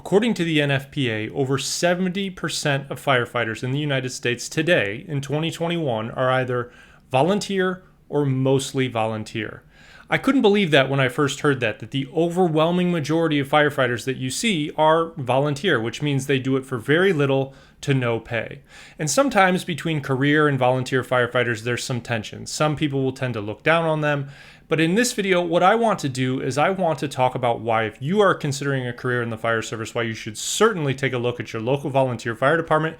According to the NFPA, over 70% of firefighters in the United States today in 2021 are either volunteer or mostly volunteer. I couldn't believe that when I first heard that the overwhelming majority of firefighters that you see are volunteer, which means they do it for very little to no pay. And sometimes between career and volunteer firefighters, there's some tension. Some people will tend to look down on them. But in this video, what I want to do is I want to talk about why, if you are considering a career in the fire service, why you should certainly take a look at your local volunteer fire department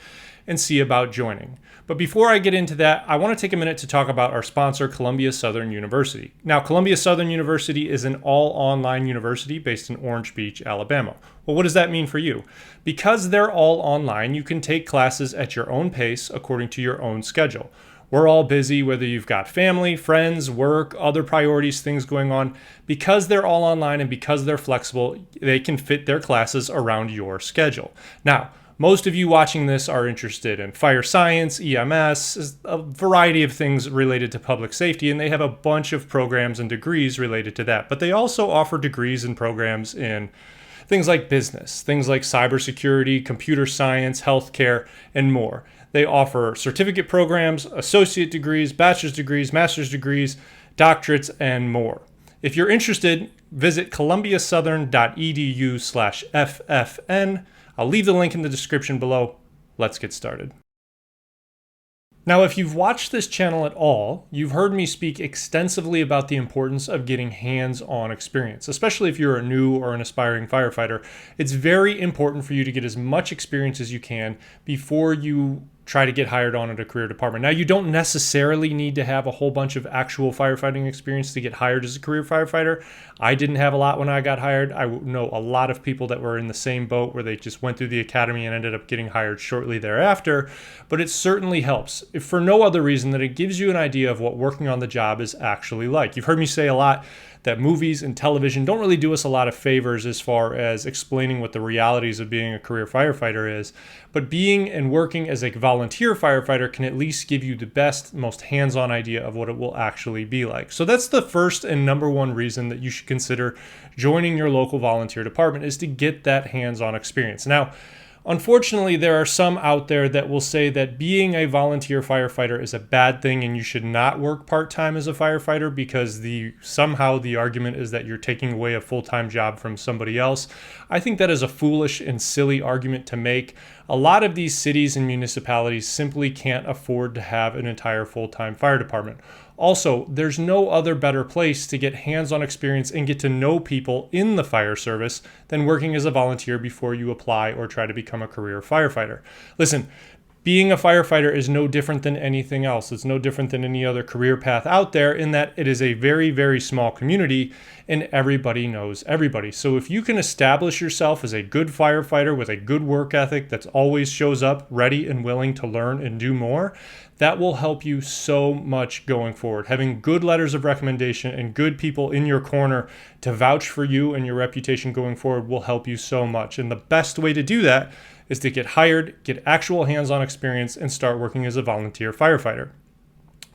and see about joining. But before I get into that, I want to take a minute to talk about our sponsor, Columbia Southern University. Now, Columbia Southern University is an all-online university based in Orange Beach, Alabama. Well, what does that mean for you? Because they're all online, you can take classes at your own pace according to your own schedule. We're all busy, whether you've got family, friends, work, other priorities, things going on. Because they're all online and because they're flexible, they can fit their classes around your schedule. Now, most of you watching this are interested in fire science, EMS, a variety of things related to public safety, and they have a bunch of programs and degrees related to that. But they also offer degrees and programs in things like business, things like cybersecurity, computer science, healthcare, and more. They offer certificate programs, associate degrees, bachelor's degrees, master's degrees, doctorates, and more. If you're interested, visit columbiasouthern.edu/FFN. I'll leave the link in the description below. Let's get started. Now, if you've watched this channel at all, you've heard me speak extensively about the importance of getting hands-on experience, especially if you're a new or an aspiring firefighter. It's very important for you to get as much experience as you can before you try to get hired on at a career department. Now, you don't necessarily need to have a whole bunch of actual firefighting experience to get hired as a career firefighter. I didn't have a lot when I got hired. I know a lot of people that were in the same boat where they just went through the academy and ended up getting hired shortly thereafter, but it certainly helps, if for no other reason that it gives you an idea of what working on the job is actually like. You've heard me say a lot that movies and television don't really do us a lot of favors as far as explaining what the realities of being a career firefighter is, but being and working as a volunteer firefighter can at least give you the best, most hands-on idea of what it will actually be like. So that's the first and number one reason that you should consider joining your local volunteer department, is to get that hands-on experience. Now, unfortunately, there are some out there that will say that being a volunteer firefighter is a bad thing and you should not work part-time as a firefighter because somehow the argument is that you're taking away a full-time job from somebody else. I think that is a foolish and silly argument to make. A lot of these cities and municipalities simply can't afford to have an entire full-time fire department. Also, there's no other better place to get hands-on experience and get to know people in the fire service than working as a volunteer before you apply or try to become a career firefighter. Listen, being a firefighter is no different than anything else. It's no different than any other career path out there, in that it is a very, very small community and everybody knows everybody. So if you can establish yourself as a good firefighter with a good work ethic that always shows up ready and willing to learn and do more, that will help you so much going forward. Having good letters of recommendation and good people in your corner to vouch for you and your reputation going forward will help you so much. And the best way to do that is to get hired, get actual hands-on experience, and start working as a volunteer firefighter.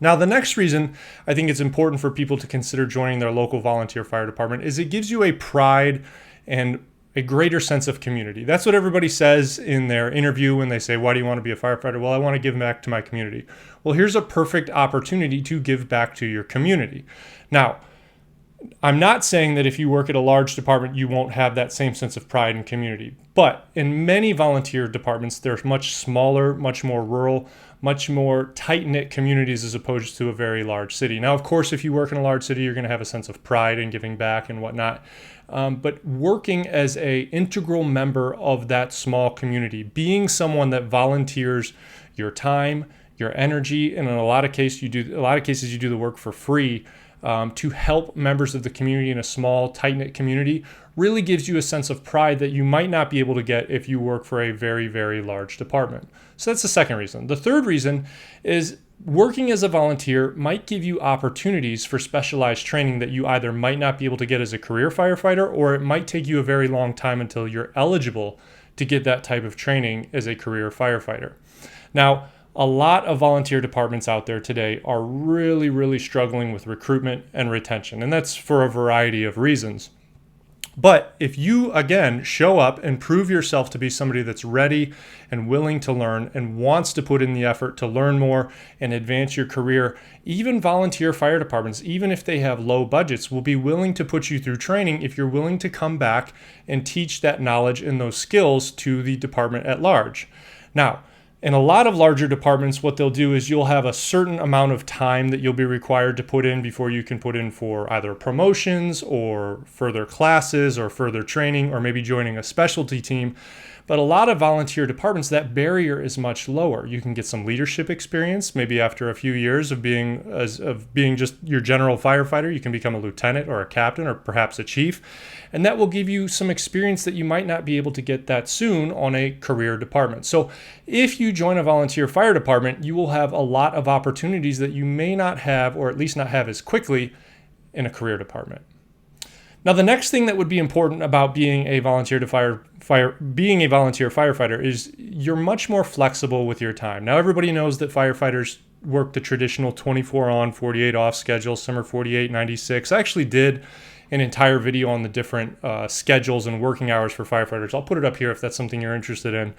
Now, the next reason I think it's important for people to consider joining their local volunteer fire department is it gives you a pride and a greater sense of community. That's what everybody says in their interview when they say, why do you want to be a firefighter? Well, I want to give back to my community. Well, here's a perfect opportunity to give back to your community. Now, I'm not saying that if you work at a large department, you won't have that same sense of pride and community. But in many volunteer departments, they're much smaller, much more rural, much more tight-knit communities as opposed to a very large city. Now, of course, if you work in a large city, you're going to have a sense of pride in giving back and whatnot. But working as an integral member of that small community, being someone that volunteers your time, your energy, and in a lot of cases you do the work for free, to help members of the community in a small, tight-knit community really gives you a sense of pride that you might not be able to get if you work for a very, very large department. So that's the second reason. The third reason is working as a volunteer might give you opportunities for specialized training that you either might not be able to get as a career firefighter, or it might take you a very long time until you're eligible to get that type of training as a career firefighter. Now, a lot of volunteer departments out there today are really, really struggling with recruitment and retention, and that's for a variety of reasons. But if you, again, show up and prove yourself to be somebody that's ready and willing to learn and wants to put in the effort to learn more and advance your career, even volunteer fire departments, even if they have low budgets, will be willing to put you through training if you're willing to come back and teach that knowledge and those skills to the department at large. Now, in a lot of larger departments, what they'll do is you'll have a certain amount of time that you'll be required to put in before you can put in for either promotions or further classes or further training or maybe joining a specialty team. But a lot of volunteer departments, that barrier is much lower. You can get some leadership experience. Maybe after a few years of being just your general firefighter, you can become a lieutenant or a captain or perhaps a chief. And that will give you some experience that you might not be able to get that soon on a career department. So if you join a volunteer fire department, you will have a lot of opportunities that you may not have, or at least not have as quickly, in a career department. Now, the next thing that would be important about being a volunteer firefighter is you're much more flexible with your time. Now, everybody knows that firefighters work the traditional 24 on, 48 off schedule. Some are 48, 96. I actually did an entire video on the different schedules and working hours for firefighters. I'll put it up here if that's something you're interested in.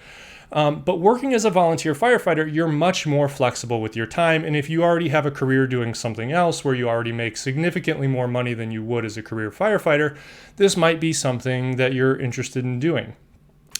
But working as a volunteer firefighter, you're much more flexible with your time. And if you already have a career doing something else where you already make significantly more money than you would as a career firefighter, this might be something that you're interested in doing.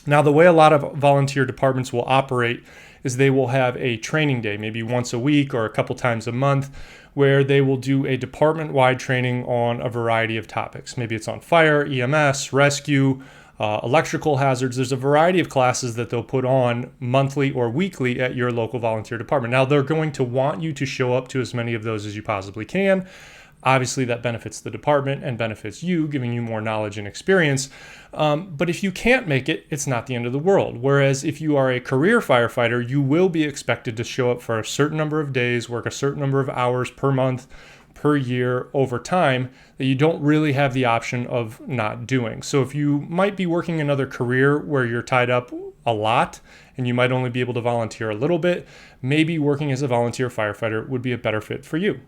Now, the way a lot of volunteer departments will operate is they will have a training day, maybe once a week or a couple times a month, where they will do a department-wide training on a variety of topics. Maybe it's on fire, EMS, rescue, electrical hazards. There's a variety of classes that they'll put on monthly or weekly at your local volunteer department. Now, they're going to want you to show up to as many of those as you possibly can. Obviously, that benefits the department and benefits you, giving you more knowledge and experience. But if you can't make it, it's not the end of the world. Whereas if you are a career firefighter, you will be expected to show up for a certain number of days, work a certain number of hours per month, per year, over time, that you don't really have the option of not doing. So if you might be working another career where you're tied up a lot and you might only be able to volunteer a little bit, maybe working as a volunteer firefighter would be a better fit for you.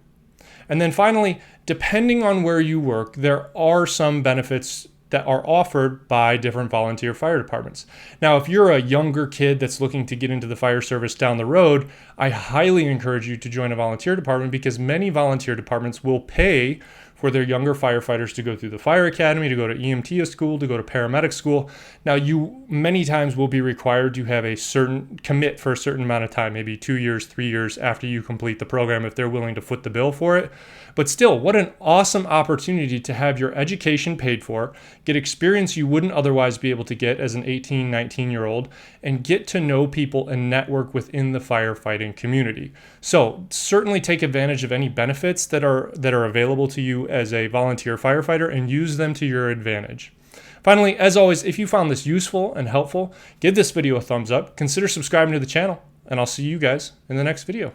And then finally, depending on where you work, there are some benefits that are offered by different volunteer fire departments. Now, if you're a younger kid that's looking to get into the fire service down the road, I highly encourage you to join a volunteer department because many volunteer departments will pay for their younger firefighters to go through the fire academy, to go to EMT school, to go to paramedic school. Now, you many times will be required to have a certain commit for a certain amount of time, maybe 2 years, 3 years after you complete the program if they're willing to foot the bill for it. But still, what an awesome opportunity to have your education paid for, get experience you wouldn't otherwise be able to get as an 18, 19-year-old, and get to know people and network within the firefighting community. So certainly take advantage of any benefits that are available to you as a volunteer firefighter and use them to your advantage. Finally, as always, if you found this useful and helpful, give this video a thumbs up, consider subscribing to the channel, and I'll see you guys in the next video.